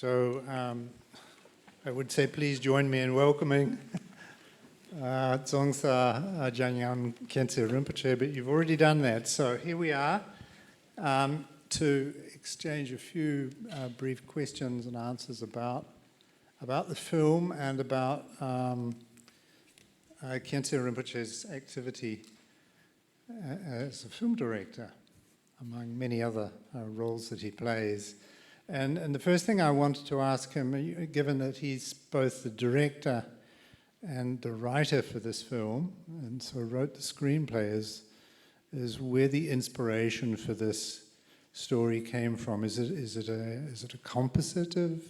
So I would say please join me in welcoming Dzongsa Janyam Khyentse Rinpoche, but you've already done that. So here we are to exchange a few brief questions and answers about the film and about Khyentse Rinpoche's activity as a film director, among many other roles that he plays. And the first thing I wanted to ask him, given that he's both the director and the writer for this film, and so wrote the screenplay, is where the inspiration for this story came from. Is it a composite of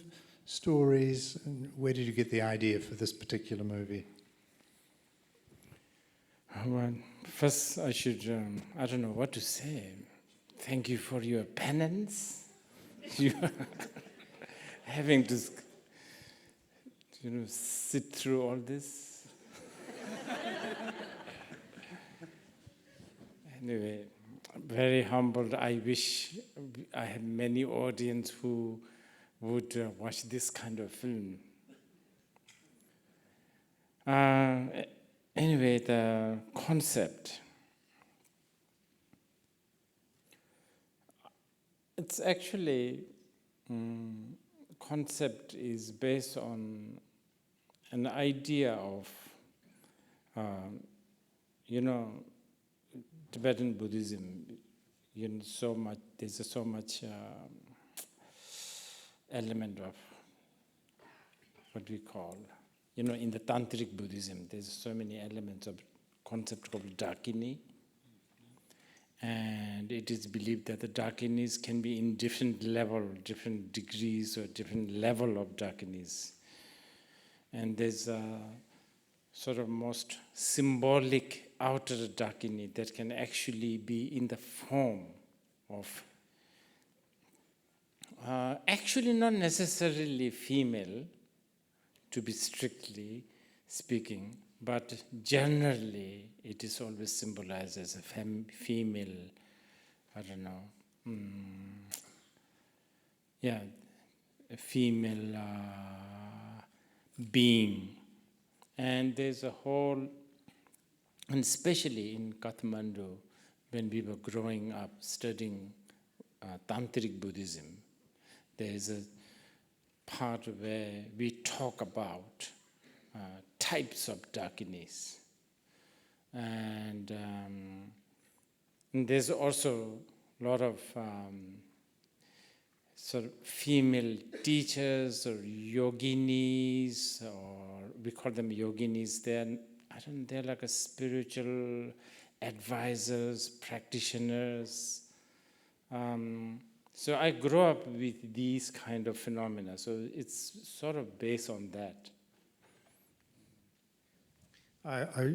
stories? And where did you get the idea for this particular movie? Well, first I should, I don't know what to say. Thank you for your penance. You are having to, sit through all this. Anyway, very humbled. I wish I had many audience who would watch this kind of film. Anyway, the concept. It's actually, concept is based on an idea of, Tibetan Buddhism. There's so much element of what we call, in the Tantric Buddhism, there's so many elements of concept called Dakini. And it is believed that the Dakinis can be in different degrees or different level of Dakinis. And there's a sort of most symbolic outer Dakini that can actually be in the form of, actually not necessarily female, to be strictly speaking, but generally it is always symbolized as a female, a female being. And there's a whole, and especially in Kathmandu, when we were growing up studying Tantric Buddhism, there's a part where we talk about types of Dakinis. And there's also a lot of sort of female teachers or yoginis, or we call them yoginis. They're like a spiritual advisors, practitioners. So I grew up with these kind of phenomena. So it's sort of based on that.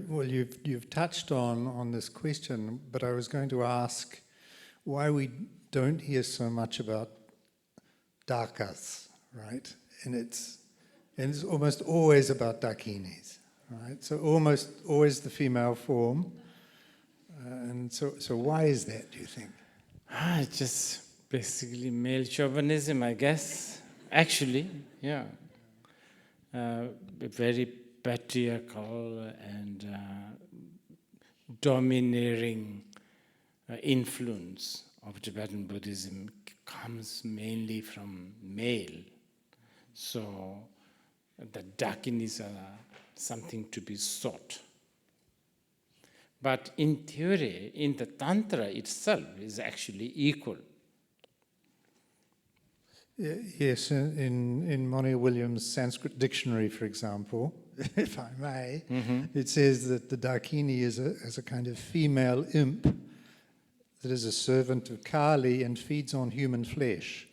Well, you've touched on this question, but I was going to ask why we don't hear so much about dakas, right? And it's almost always about dakinis, right? So almost always the female form. And so why is that, do you think? It's just basically male chauvinism, I guess. Actually, yeah. Very patriarchal and domineering influence of Tibetan Buddhism comes mainly from male. So the Dakinis are something to be sought. But in theory, in the Tantra itself is actually equal. Yes, in Moni Williams' Sanskrit dictionary, for example, if I may, it says that the Dakini is a kind of female imp that is a servant of Kali and feeds on human flesh.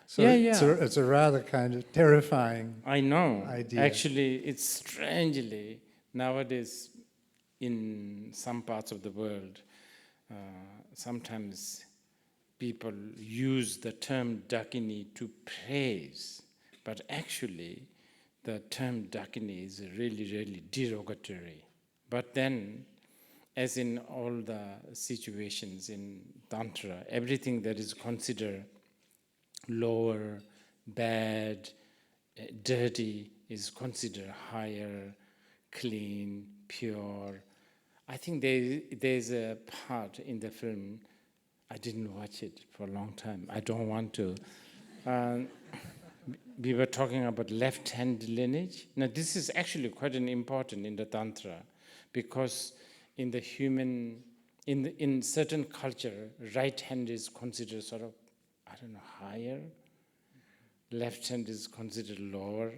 So it's a rather kind of terrifying idea. Actually, it's strangely, nowadays in some parts of the world, sometimes people use the term Dakini to praise, but actually the term Dakini is really, really derogatory. But then, as in all the situations in Tantra, everything that is considered lower, bad, dirty is considered higher, clean, pure. I think there's a part in the film, I didn't watch it for a long time, I don't want to. We were talking about left-hand lineage. Now this is actually quite an important in the Tantra, because in the human, in certain culture, right hand is considered sort of, I don't know, higher, left hand is considered lower,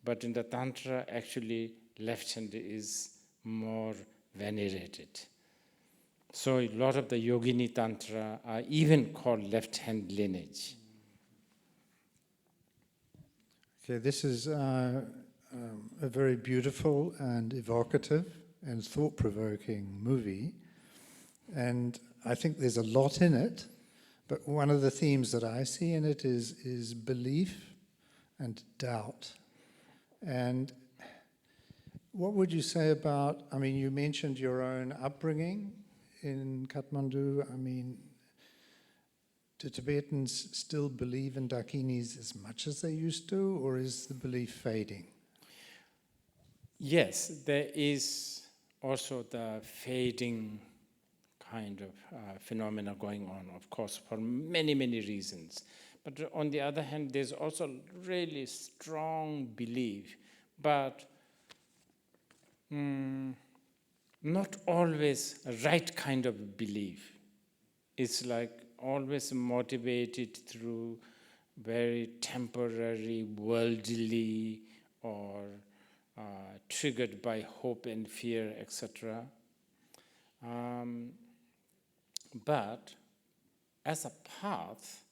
but in the Tantra, actually, left hand is more venerated. So a lot of the Yogini Tantra are even called left hand lineage. Okay, this is a very beautiful and evocative and thought-provoking movie, and I think there's a lot in it, but one of the themes that I see in it is belief and doubt. And what would you say about, I mean, you mentioned your own upbringing in Kathmandu. I mean, do Tibetans still believe in Dakinis as much as they used to, or is the belief fading? Yes, there is also the fading kind of phenomena going on, of course, for many, many reasons. But on the other hand, there's also really strong belief, but not always a right kind of belief. It's like always motivated through very temporary, worldly, or triggered by hope and fear, etc. But as a path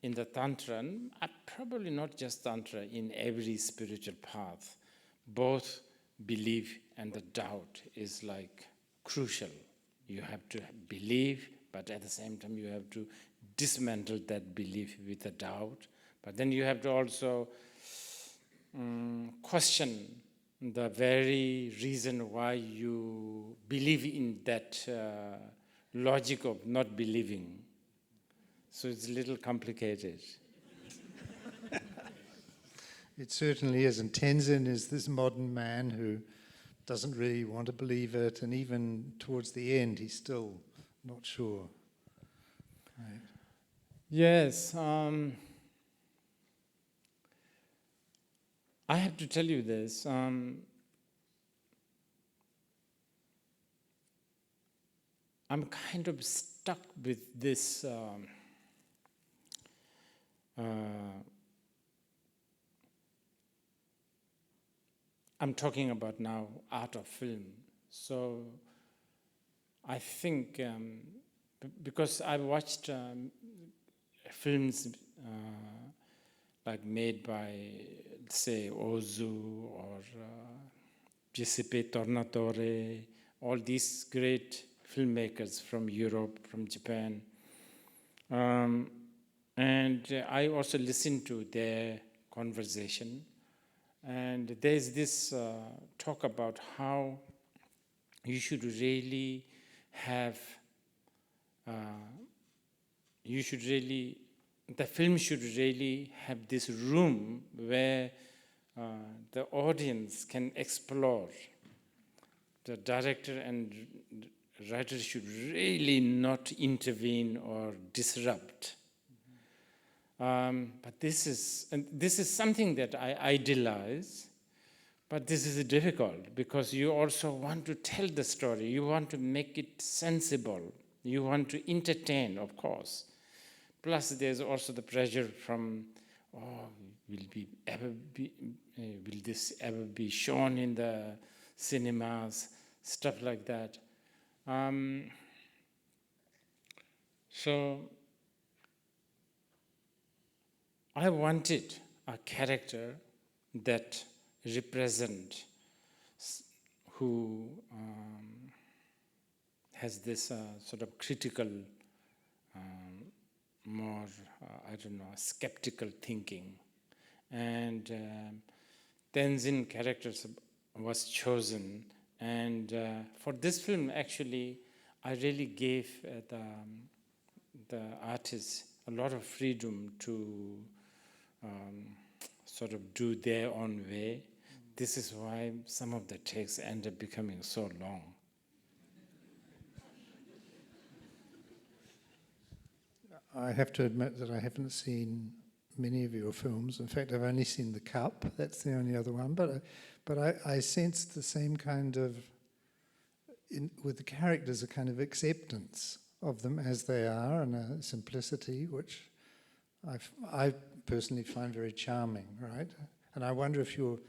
in the Tantra, and probably not just Tantra, in every spiritual path, both belief and the doubt is like crucial. You have to believe, but at the same time you have to dismantle that belief with the doubt. But then you have to also question the very reason why you believe in that logic of not believing. So it's a little complicated. It certainly is, and Tenzin is this modern man who doesn't really want to believe it, and even towards the end he's still not sure. Right. Yes, I have to tell you this. I'm kind of stuck with this I'm talking about now art of film. So I think, because I watched films like made by, say, Ozu or Giuseppe Tornatore, all these great filmmakers from Europe, from Japan. And I also listened to their conversation. And there's this talk about how you should really have, the film should really have this room where the audience can explore. The director and writer should really not intervene or disrupt. But this is something that I idealize, but this is difficult because you also want to tell the story, you want to make it sensible, you want to entertain, of course. Plus there's also the pressure from, will this ever be shown in the cinemas, stuff like that. So I wanted a character that represent who has this sort of critical, more, skeptical thinking. And Tenzin characters was chosen. And for this film, actually, I really gave the artist a lot of freedom to sort of do their own way. This is why some of the texts end up becoming so long. I have to admit that I haven't seen many of your films. In fact, I've only seen The Cup. That's the only other one. But I sensed the same kind of, with the characters, a kind of acceptance of them as they are, and a simplicity which I personally find very charming, right? And I wonder if you're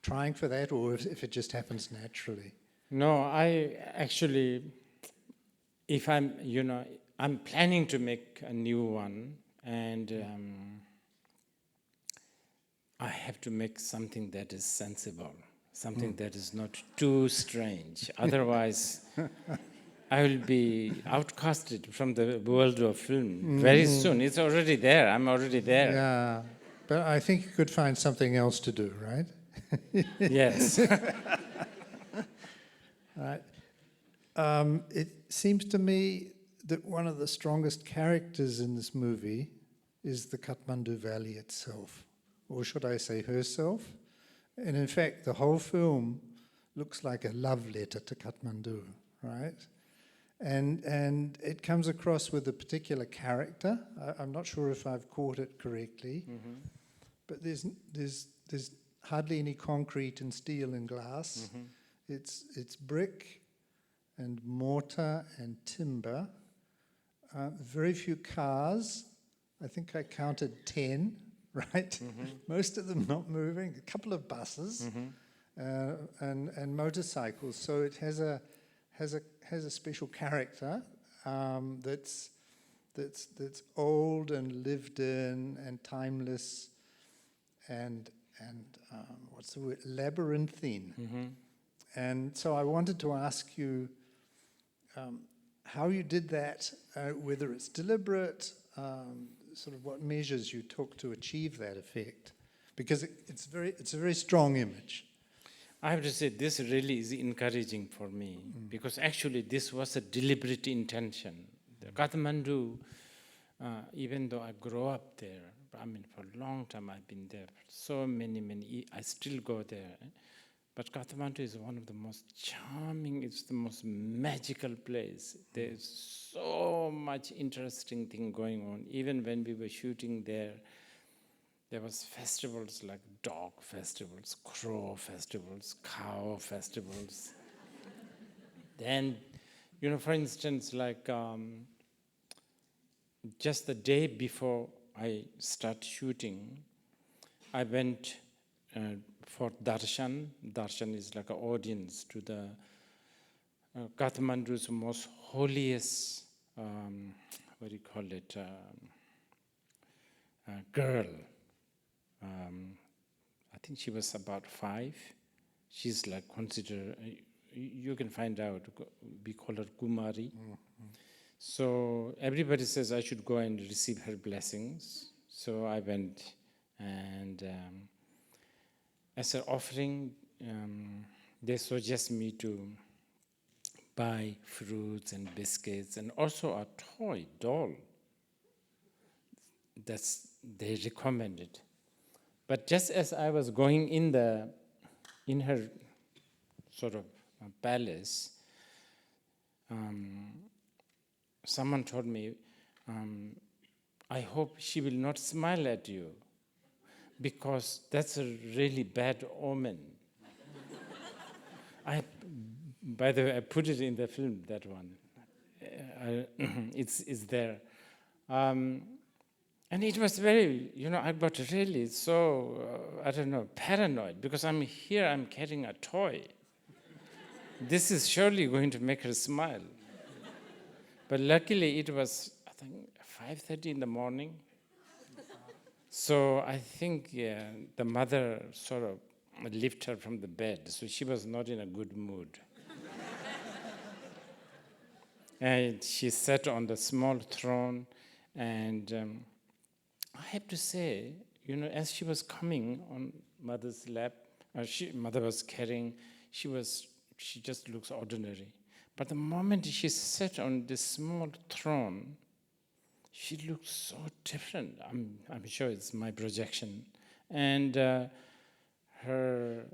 trying for that, or if it just happens naturally. No, I actually, if I'm planning to make a new one, and I have to make something that is sensible, something that is not too strange. Otherwise, I will be outcasted from the world of film very soon. It's already there. I'm already there. Yeah, but I think you could find something else to do, right? Yes. Right. It seems to me that one of the strongest characters in this movie is the Kathmandu Valley itself, or should I say herself? And in fact, the whole film looks like a love letter to Kathmandu, right? And it comes across with a particular character. I'm not sure if I've caught it correctly, but there's hardly any concrete and steel and glass. It's brick and mortar and timber. Very few cars. I think I counted 10, right? Most of them not moving. A couple of buses and motorcycles. So it has a special character that's old and lived in and timeless and what's the word? Labyrinthine. And so I wanted to ask you how you did that, whether it's deliberate, sort of what measures you took to achieve that effect, because it's a very strong image. I have to say this really is encouraging for me, because actually this was a deliberate intention. The Kathmandu, even though I grew up there, I mean for a long time I've been there, so many, I still go there. But Kathmandu is one of the most charming, it's the most magical place. There's so much interesting thing going on. Even when we were shooting there, there was festivals like dog festivals, crow festivals, cow festivals. Then, for instance, like just the day before I start shooting, I went for darshan. Darshan is like an audience to the Kathmandu's most holiest, what do you call it, girl. I think she was about 5. She's like considered, you can find out, we call her Kumari. So everybody says I should go and receive her blessings. So I went, and as an offering, they suggest me to buy fruits and biscuits and also a toy doll. They recommended. But just as I was going in her sort of palace, someone told me, I hope she will not smile at you, because that's a really bad omen. By the way, I put it in the film, that one. It's there. And it was very, I got really so, paranoid, because I'm carrying a toy. This is surely going to make her smile. But luckily it was, I think, 5:30 in the morning. So I think the mother sort of lifted her from the bed, so she was not in a good mood. And she sat on the small throne, and I have to say, as she was coming on mother's lap, mother was carrying, she just looks ordinary. But the moment she sat on this small throne, she looked so different. I'm sure it's my projection. And her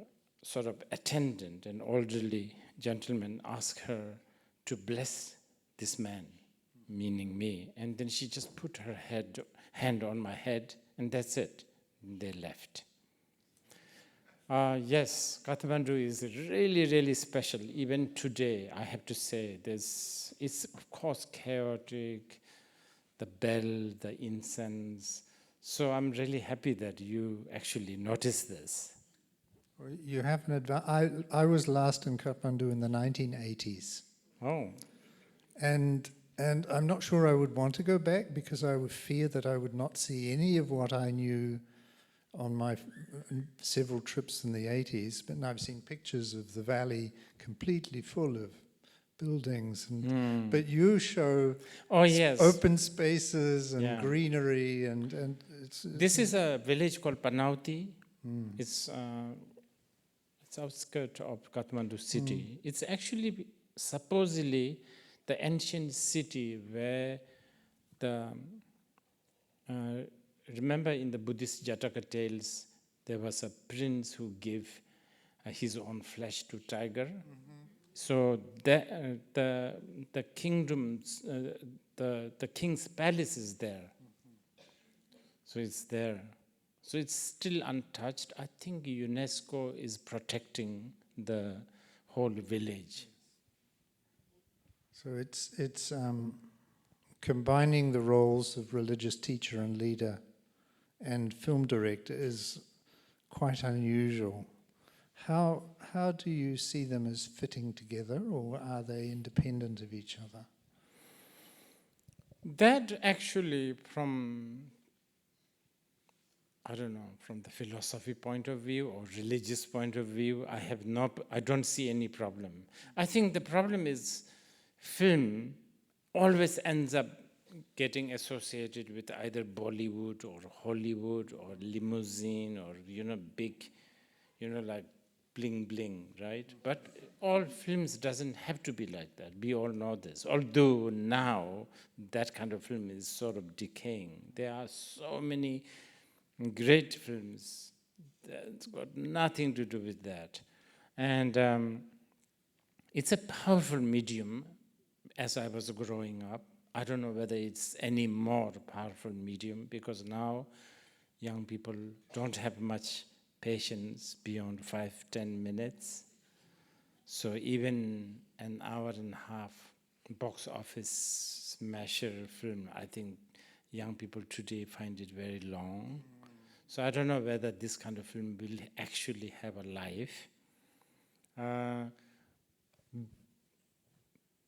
sort of attendant, an elderly gentleman, asked her to bless this man, meaning me. And then she just put her hand on my head, and that's it. They left. Yes, Kathmandu is really, really special. Even today, I have to say, it's of course chaotic, the bell, the incense. So I'm really happy that you actually noticed this. Well, you have an I was last in Kathmandu in the 1980s. Oh, And I'm not sure I would want to go back because I would fear that I would not see any of what I knew on my several trips in the 80s. But now I've seen pictures of the valley completely full of buildings. But you show yes, open spaces and Yeah. greenery and This is a village called Panauti. It's outskirts of Kathmandu city. It's actually supposedly the ancient city where remember in the Buddhist Jataka tales, there was a prince who gave his own flesh to tiger. So the kingdoms, the king's palace is there. So it's there. So it's still untouched. I think UNESCO is protecting the whole village. so it's combining the roles of religious teacher and leader and film director is quite unusual. How do you see them as fitting together, or are they independent of each other? That actually, from the philosophy point of view or religious point of view, I don't see any problem. I think the problem is film always ends up getting associated with either Bollywood or Hollywood or limousine or, big, like bling bling, right? But all films doesn't have to be like that. We all know this. Although now that kind of film is sort of decaying. There are so many great films that's got nothing to do with that. And it's a powerful medium as I was growing up. I don't know whether it's any more powerful medium because now young people don't have much patience beyond 5-10 minutes. So even an hour and a half box office smasher film, I think young people today find it very long. So I don't know whether this kind of film will actually have a life.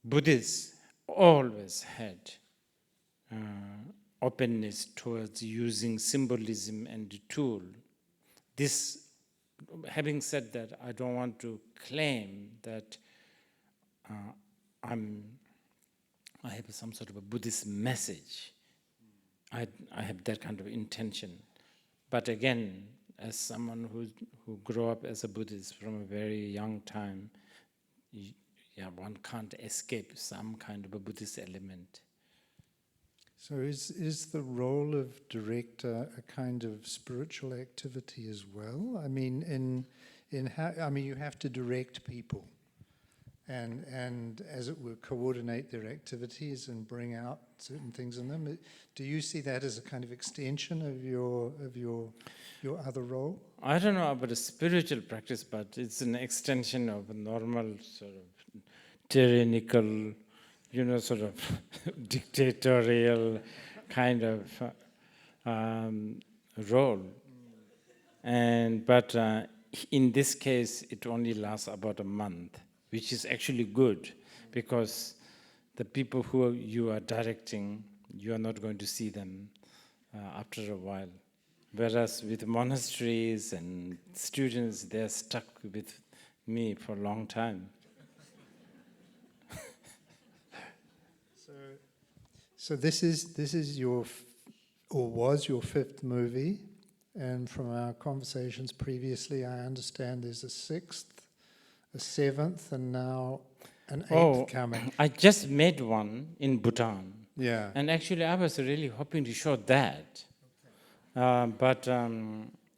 Buddhists always had openness towards using symbolism and the tool. This, having said that, I don't want to claim that I have some sort of a Buddhist message. I have that kind of intention. But again, as someone who grew up as a Buddhist from a very young time, one can't escape some kind of a Buddhist element. So is the role of director a kind of spiritual activity as well? I mean, you have to direct people, and as it were, coordinate their activities and bring out certain things in them. Do you see that as a kind of extension of your other role? I don't know about a spiritual practice, but it's an extension of a normal sort of tyrannical, sort of dictatorial kind of role. But in this case, it only lasts about a month, which is actually good because the people who you are directing, you are not going to see them after a while. Whereas with monasteries and students, they're stuck with me for a long time. So this is your or was your fifth movie, and from our conversations previously, I understand there's a sixth, a seventh, and now an eighth coming. I just made one in Bhutan. Yeah. And actually, I was really hoping to show that. But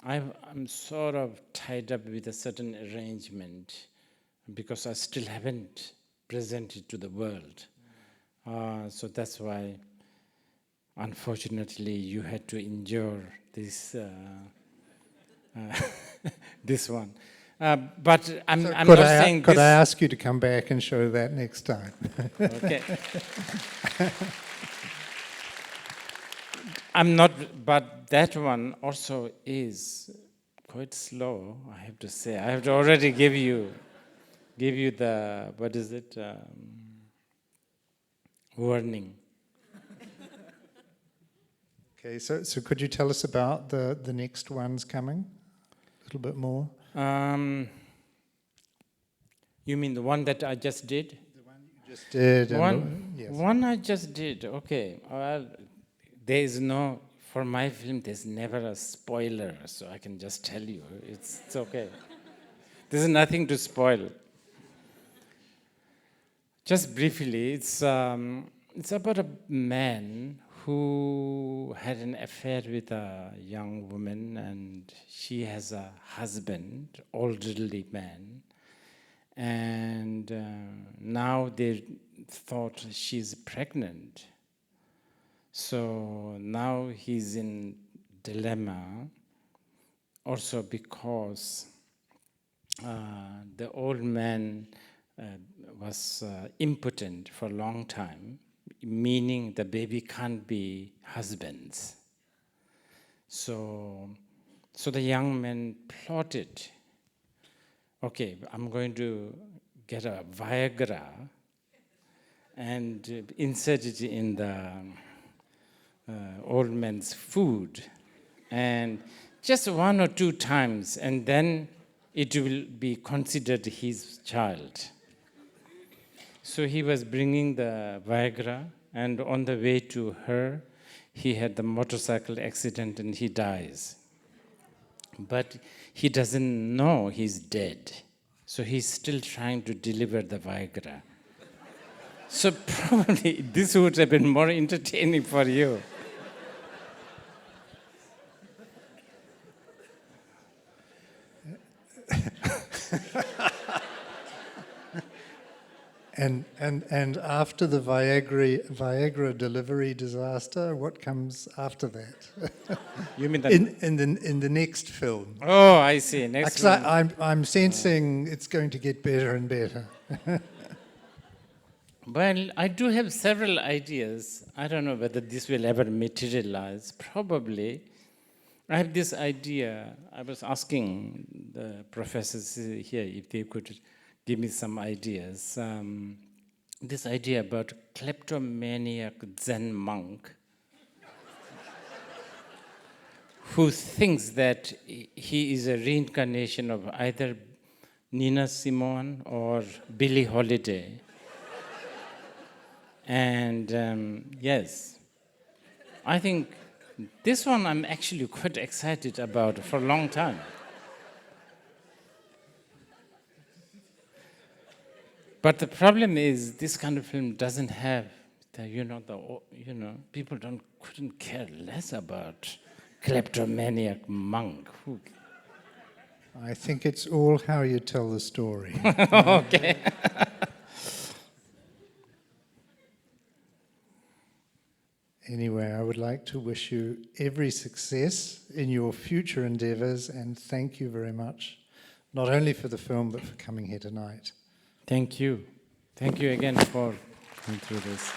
I'm sort of tied up with a certain arrangement because I still haven't presented to the world. So that's why, unfortunately, you had to endure this this one. But I'm not saying could this. I ask you to come back and show that next time? Okay. I'm not, but that one also is quite slow, I have to say. I have to already give you the, what is it, warning. Okay, so could you tell us about the next ones coming? A little bit more? You mean the one that I just did? The one you just did. Yes. One I just did, okay. Well, there is no, for my film, there's never a spoiler, so I can just tell you, it's okay. There's nothing to spoil. Just briefly, it's about a man who had an affair with a young woman, and she has a husband, elderly man, and now they thought she's pregnant. So now he's in dilemma, also because the old man was impotent for a long time, meaning the baby can't be husband's. So the young man plotted, okay, I'm going to get a Viagra and insert it in the old man's food, and just 1 or 2 times, and then it will be considered his child. So he was bringing the Viagra, and on the way to her, he had the motorcycle accident and he dies. But he doesn't know he's dead. So he's still trying to deliver the Viagra. So probably this would have been more entertaining for you. And after the Viagra delivery disaster, what comes after that? You mean that? in the next film? Oh, I see. Next one. I'm sensing it's going to get better and better. Well, I do have several ideas. I don't know whether this will ever materialize. Probably. I have this idea. I was asking the professors here if they could give me some ideas. This idea about kleptomaniac Zen monk who thinks that he is a reincarnation of either Nina Simone or Billie Holiday. And yes, I think this one I'm actually quite excited about for a long time. But the problem is, this kind of film doesn't have people couldn't care less about kleptomaniac monk. I think it's all how you tell the story. Okay. Anyway, I would like to wish you every success in your future endeavors, and thank you very much, not only for the film, but for coming here tonight. Thank you. Thank you again for going through this.